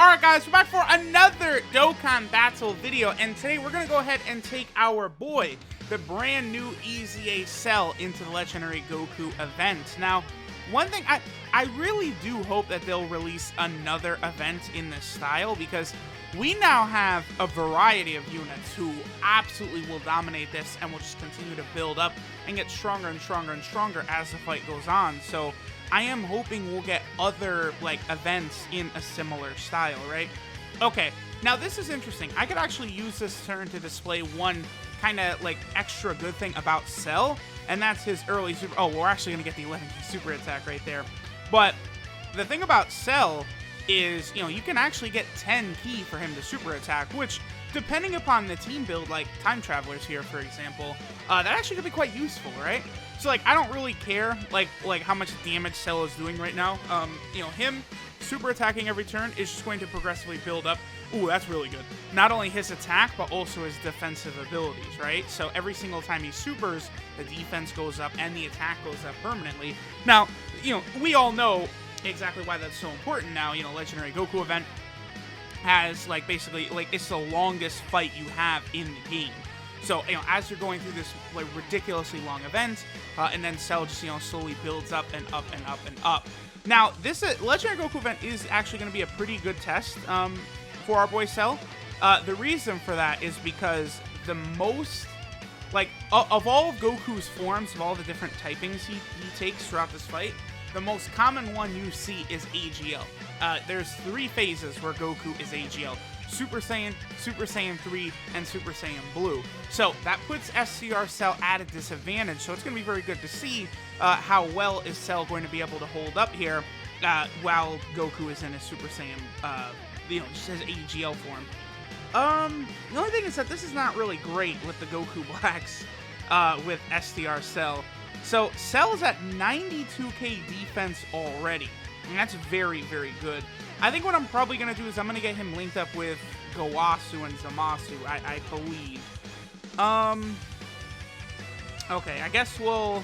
Alright guys, we're back for another Dokkan battle video, and today we're going to go ahead and take our boy, the brand new EZA STR, into the Legendary Goku event. Now, one thing, I really do hope that they'll release another event in this style, because we now have a variety of units who absolutely will dominate this and will just continue to build up and get stronger and stronger and stronger as the fight goes on. So I am hoping we'll get other events in a similar style, right? Okay, now this is interesting. I could actually use this turn to display one kind of extra good thing about Cell, and that's his early super. Oh, we're actually gonna get the 11 super attack right there. But the thing about Cell is, you can actually get 10 ki for him to super attack, which, depending upon the team build, like Time Travelers here, for example, that actually could be quite useful, right? So, I don't really care, how much damage Cell is doing right now. Him super attacking every turn is just going to progressively build up. Ooh, that's really good. Not only his attack, but also his defensive abilities, right? So every single time he supers, the defense goes up and the attack goes up permanently. Now, we all know exactly why that's so important now. Legendary Goku event has, basically, it's the longest fight you have in the game. So, as you're going through this, ridiculously long event, and then Cell just, slowly builds up and up and up and up. Now, this Legendary Goku event is actually going to be a pretty good test for our boy Cell. The reason for that is because the most, of all of Goku's forms, of all the different typings he takes throughout this fight, the most common one you see is AGL. There's 3 phases where Goku is AGL. Super Saiyan 3, and Super Saiyan Blue. So that puts STR Cell at a disadvantage, so it's going to be very good to see how well is Cell going to be able to hold up here while Goku is in his Super Saiyan, just his AGL form. The only thing is that this is not really great with the Goku Blacks with STR Cell. So Cell's at 92k defense already, and that's very, very good. I think what I'm probably going to do is I'm going to get him linked up with Gowasu and Zamasu, I believe. Okay, I guess we'll...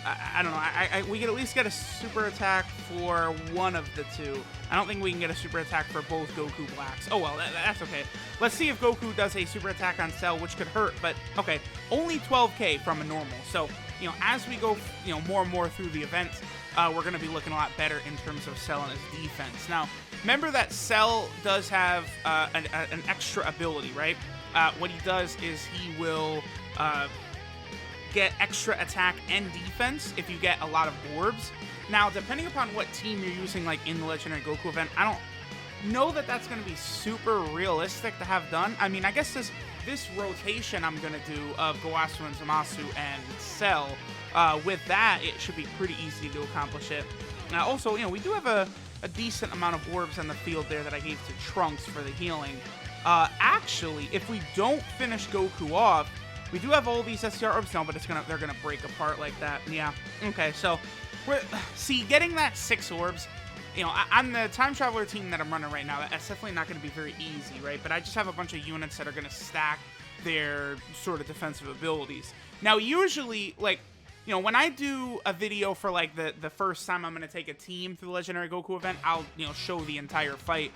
I don't know. We could at least get a super attack for one of the two. I don't think we can get a super attack for both Goku Blacks. Oh, well, that's okay. Let's see if Goku does a super attack on Cell, which could hurt, but okay. Only 12k from a normal. So, as we go, more and more through the event, we're going to be looking a lot better in terms of Cell and his defense. Now, remember that Cell does have an extra ability, right? What he does is he will get extra attack and defense if you get a lot of orbs. Now, depending upon what team you're using, in the Legendary Goku event, I don't know that that's going to be super realistic to have done. I mean, I guess this rotation I'm going to do of Gowasu and Zamasu and Cell, with that, it should be pretty easy to accomplish it. Also, we do have a decent amount of orbs on the field there that I gave to Trunks for the healing. Actually, if we don't finish Goku off, we do have all these STR orbs now, but they're gonna break apart like that. Yeah. Okay, so getting that 6 orbs, on the Time Traveler team that I'm running right now, that's definitely not gonna be very easy, right? But I just have a bunch of units that are gonna stack their sort of defensive abilities. Now, usually, when I do a video for the first time I'm going to take a team through the Legendary Goku event, I'll show the entire fight.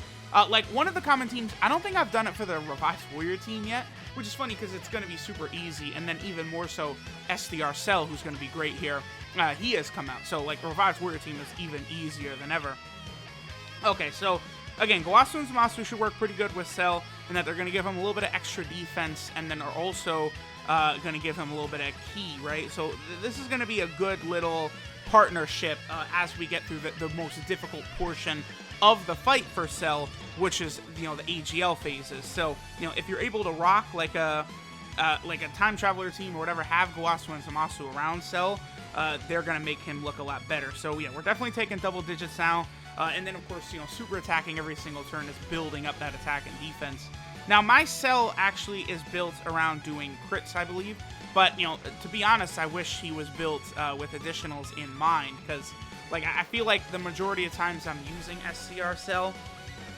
One of the common teams, I don't think I've done it for the Revived Warrior team yet, which is funny because it's going to be super easy, and then even more so STR Cell, who's going to be great here. He has come out, so Revived Warrior team is even easier than ever. Okay, so again, Gowasu and Zamasu should work pretty good with Cell, and that they're going to give him a little bit of extra defense, and then are also going to give him a little bit of ki, right? So this is going to be a good little partnership as we get through the most difficult portion of the fight for Cell, which is, the AGL phases. So, if you're able to rock a Time Traveler team or whatever, have Gowasu and Zamasu around Cell, they're going to make him look a lot better. So, yeah, we're definitely taking double digits now. And then, of course, super attacking every single turn is building up that attack and defense. Now, my Cell actually is built around doing crits, I believe. But, to be honest, I wish he was built with additionals in mind. Because, I feel like the majority of times I'm using STR Cell,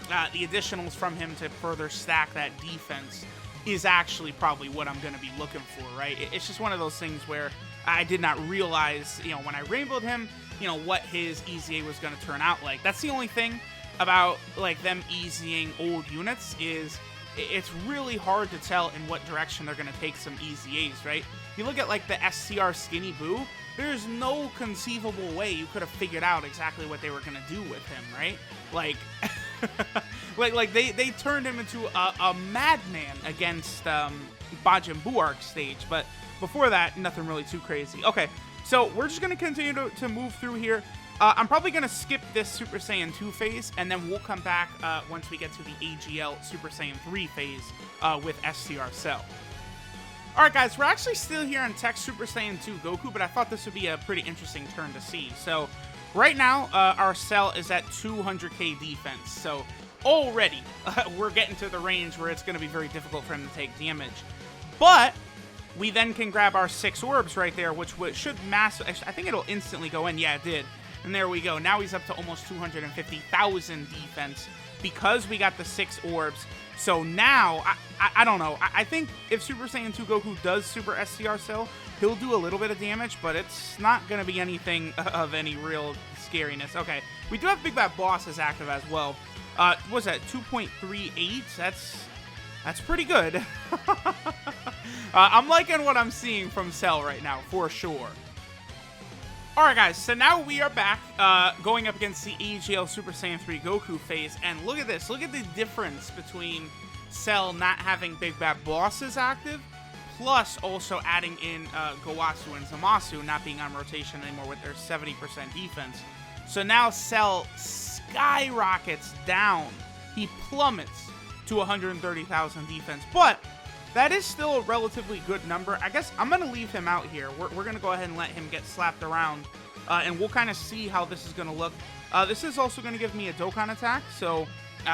the additionals from him to further stack that defense is actually probably what I'm going to be looking for, right? It's just one of those things where I did not realize, when I rainbowed him, what his EZA was going to turn out like. That's the only thing. about like them easying old units is it's really hard to tell in what direction they're going to take some EZAs, right? You look at like the STR Skinny Boo, there's no conceivable way you could have figured out exactly what they were going to do with him, right? Like, they turned him into a madman against Majin Buu arc stage, but before that, nothing really too crazy. Okay, so we're just going to continue to move through here. I'm probably going to skip this Super Saiyan 2 phase, and then we'll come back once we get to the AGL Super Saiyan 3 phase with STR Cell. Alright guys, we're actually still here in Tech Super Saiyan 2 Goku, but I thought this would be a pretty interesting turn to see. So, right now, our Cell is at 200k defense, so already we're getting to the range where it's going to be very difficult for him to take damage. But we then can grab our 6 orbs right there, which should I think it'll instantly go in. Yeah, it did. And there we go. Now he's up to almost 250,000 defense because we got the 6 orbs. So now, I don't know. I think if Super Saiyan 2 Goku does Super STR Cell, he'll do a little bit of damage, but it's not going to be anything of any real scariness. Okay, we do have Big Bad Bosses active as well. What's that, 2.38? That's pretty good. I'm liking what I'm seeing from Cell right now, for sure. Alright guys, so now we are back going up against the AGL Super Saiyan 3 Goku phase, and look at this. Look at the difference between Cell not having Big Bad Bosses active, plus also adding in Gowasu and Zamasu not being on rotation anymore with their 70% defense. So now Cell skyrockets down. He plummets to 130,000 defense, but that is still a relatively good number. I guess I'm going to leave him out here. We're going to go ahead and let him get slapped around, and we'll kind of see how this is going to look. This is also going to give me a Dokkan attack, so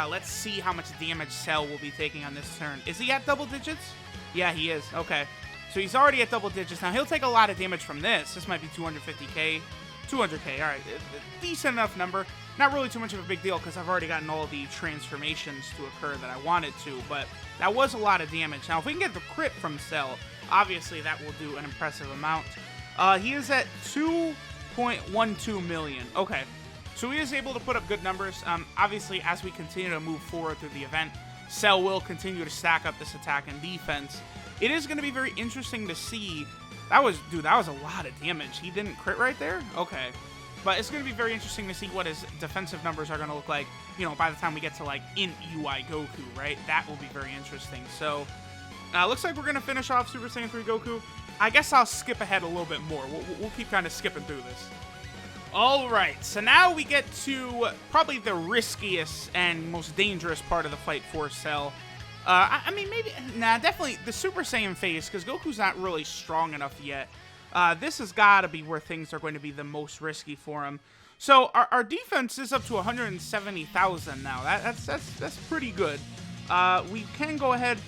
let's see how much damage Cell will be taking on this turn. Is he at double digits? Yeah, he is. Okay. So he's already at double digits. Now, he'll take a lot of damage from this. This might be 250k. 200k. All right. A decent enough number. Not really too much of a big deal because I've already gotten all the transformations to occur that I wanted to, but that was a lot of damage. Now, if we can get the crit from Cell, obviously that will do an impressive amount. He is at 2.12 million. Okay. So he is able to put up good numbers. Obviously, as we continue to move forward through the event, Cell will continue to stack up this attack and defense. It is going to be very interesting to see. That was a lot of damage. He didn't crit right there? Okay. But it's going to be very interesting to see what his defensive numbers are going to look like, you know, by the time we get to, like, in UI Goku, right? That will be very interesting. So, looks like we're going to finish off Super Saiyan 3 Goku. I guess I'll skip ahead a little bit more. We'll keep kind of skipping through this. Alright, so now we get to probably the riskiest and most dangerous part of the fight for Cell. I mean, maybe, definitely the Super Saiyan phase, because Goku's not really strong enough yet. This has got to be where things are going to be the most risky for him. So our defense is up to 170,000 now. That's pretty good. We can go ahead.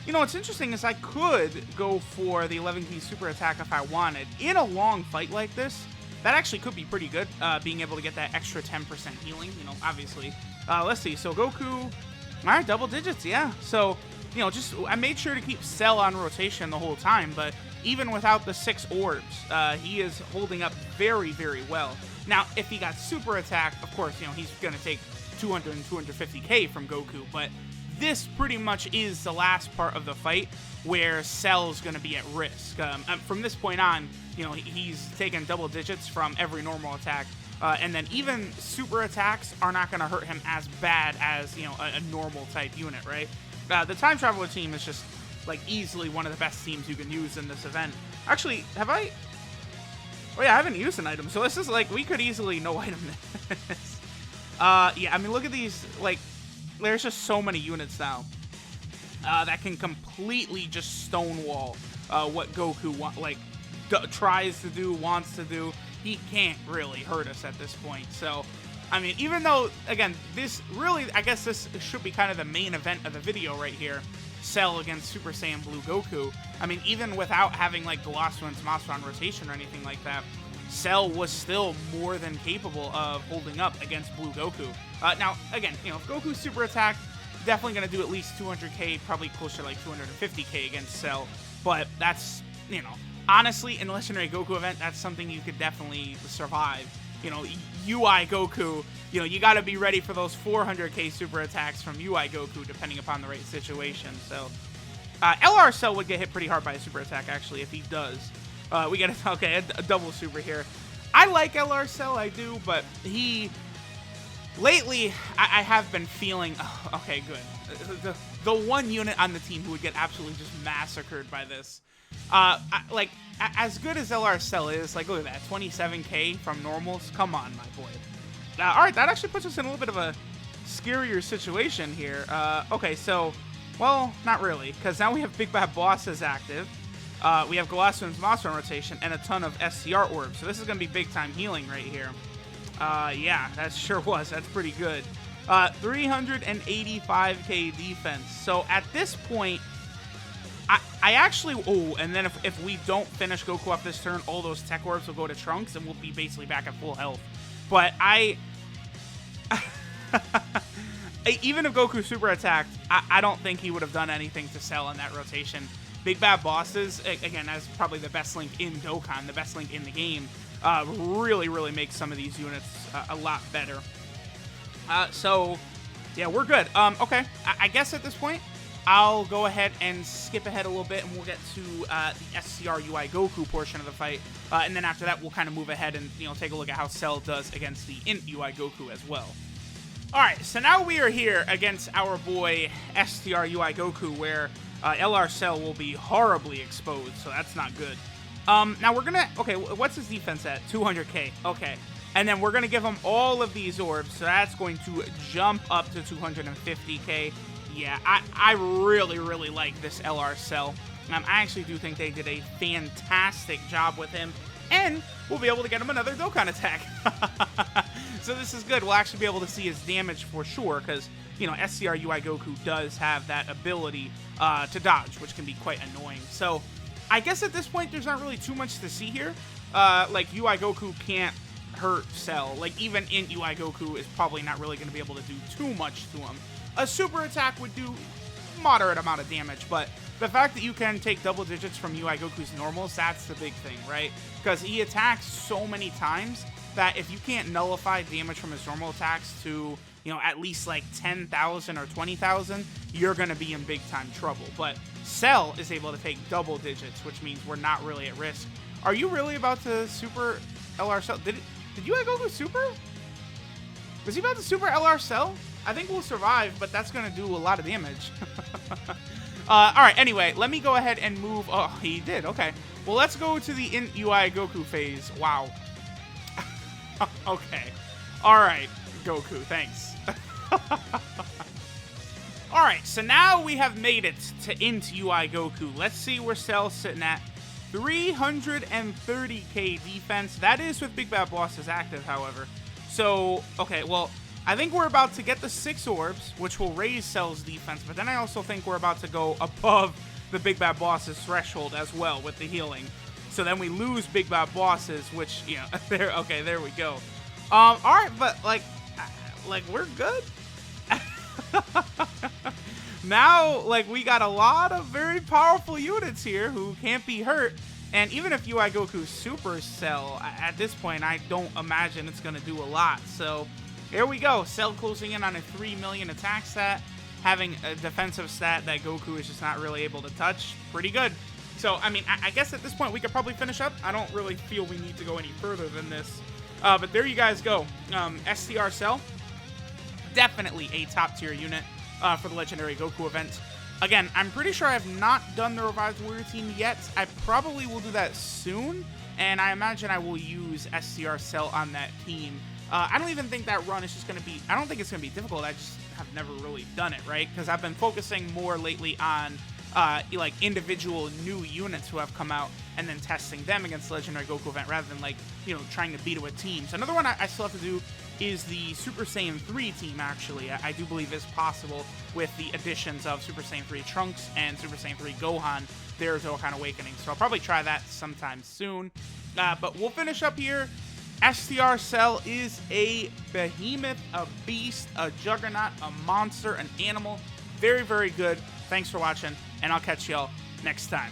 You know, what's interesting is I could go for the 11k super attack if I wanted. In a long fight like this, that actually could be pretty good, being able to get that extra 10% healing, you know, obviously. Let's see. So Goku, all right, double digits, yeah. So, you know, I made sure to keep Cell on rotation the whole time, but even without the 6 orbs, he is holding up very, very well. Now, if he got super attacked, of course, you know, he's going to take 200 and 250k from Goku, but this pretty much is the last part of the fight where Cell's going to be at risk. From this point on, you know, he's taking double digits from every normal attack, and then even super attacks are not going to hurt him as bad as, you know, a normal type unit, right? The Time Traveler team is just, like, easily one of the best teams you can use in this event. Actually, have I? Oh yeah, I haven't used an item, so this is like, we could easily no item this. Yeah, I mean, look at these, like, there's just so many units now that can completely just stonewall what Goku tries to do, wants to do. He can't really hurt us at this point. So, I mean, even though, again, this really, I guess this should be kind of the main event of the video right here, Cell against Super Saiyan Blue Goku. I mean, even without having, like, Gowasu and Zamasu on rotation or anything like that, Cell was still more than capable of holding up against Blue Goku. Now, again, you know, if Goku's super attack, definitely going to do at least 200k, probably closer to like 250k against Cell. But that's, you know, honestly, in the Legendary Goku event, that's something you could definitely survive. You know, UI Goku you know, you got to be ready for those 400k super attacks from UI Goku, depending upon the right situation. So, LR Cell would get hit pretty hard by a super attack, actually, if he does. We get a double super here. I like LR Cell, I do, but lately, I have been feeling, okay, good. The one unit on the team who would get absolutely just massacred by this. Like, as good as LR Cell is, like, look at that, 27k from normals. Come on, my boy. All right, that actually puts us in a little bit of a scarier situation here. Okay, so, well, not really, because now we have Big Bad Bosses active. We have Galassman's Monster on rotation and a ton of STR orbs, so this is going to be big-time healing right here. Yeah, that sure was. That's pretty good. 385k defense. So at this point, I actually... Oh, and then if we don't finish Goku off this turn, all those tech orbs will go to Trunks, and we'll be basically back at full health. But even if Goku super attacked, I don't think he would have done anything to Cell in that rotation. Big Bad Bosses, again, as probably the best link in Dokkan, the best link in the game, really, really makes some of these units a lot better. So, yeah, we're good. Okay, I guess at this point, I'll go ahead and skip ahead a little bit, and we'll get to the STR UI Goku portion of the fight. And then after that, we'll kind of move ahead and, you know, take a look at how Cell does against the Int UI Goku as well. Alright, so now we are here against our boy STR UI Goku, where LR Cell will be horribly exposed, so that's not good. Now we're gonna... Okay, what's his defense at? 200k. Okay. And then we're gonna give him all of these orbs, so that's going to jump up to 250k. Yeah, I really, really like this LR Cell. I actually do think they did a fantastic job with him, and we'll be able to get him another Dokkan attack. So this is good. We'll actually be able to see his damage for sure, because, you know, STR UI Goku does have that ability to dodge, which can be quite annoying. So I guess at this point, there's not really too much to see here. Like, UI Goku can't hurt Cell. Like, even in UI Goku is probably not really going to be able to do too much to him. A super attack would do moderate amount of damage, but the fact that you can take double digits from UI Goku's normals, that's the big thing, right? Because he attacks so many times that if you can't nullify damage from his normal attacks to, you know, at least like 10,000 or 20,000, you're going to be in big time trouble. But Cell is able to take double digits, which means we're not really at risk. Are you really about to super LR Cell? Did UI Goku super? Was he about to super LR Cell? I think we'll survive, but that's going to do a lot of damage. Alright, anyway, let me go ahead and move... Oh, he did, okay. Well, let's go to the Int UI Goku phase. Wow. Okay. Alright, Goku, thanks. Alright, so now we have made it to Int UI Goku. Let's see where Cell's sitting at. 330k defense. That is with Big Bad Bosses active, however. So, okay, well... I think we're about to get the 6 orbs, which will raise Cell's defense, but then I also think we're about to go above the Big Bad Bosses threshold as well with the healing. So then we lose Big Bad Bosses, which, you know, there we go. Alright, but, like, we're good. Now, like, we got a lot of very powerful units here who can't be hurt, and even if UI Goku Super Cell, at this point, I don't imagine it's going to do a lot, so... Here we go, Cell closing in on a 3 million attack stat, having a defensive stat that Goku is just not really able to touch. Pretty good. So, I mean, I guess at this point we could probably finish up. I don't really feel we need to go any further than this. But there you guys go. STR Cell, definitely a top tier unit for the Legendary Goku event. Again, I'm pretty sure I have not done the Revived Warrior team yet. I probably will do that soon, and I imagine I will use STR Cell on that team. I don't even think that run is just going to be... I don't think it's going to be difficult. I just have never really done it, right? Because I've been focusing more lately on, like, individual new units who have come out and then testing them against the Legendary Goku event rather than, like, you know, trying to beat it with teams. Another one I still have to do is the Super Saiyan 3 team, actually. I do believe is possible with the additions of Super Saiyan 3 Trunks and Super Saiyan 3 Gohan, their Dokkan Awakening. So I'll probably try that sometime soon. But we'll finish up here. STR Cell is a behemoth, a beast, a juggernaut, a monster, an animal. Very, very good. Thanks for watching, and I'll catch y'all next time.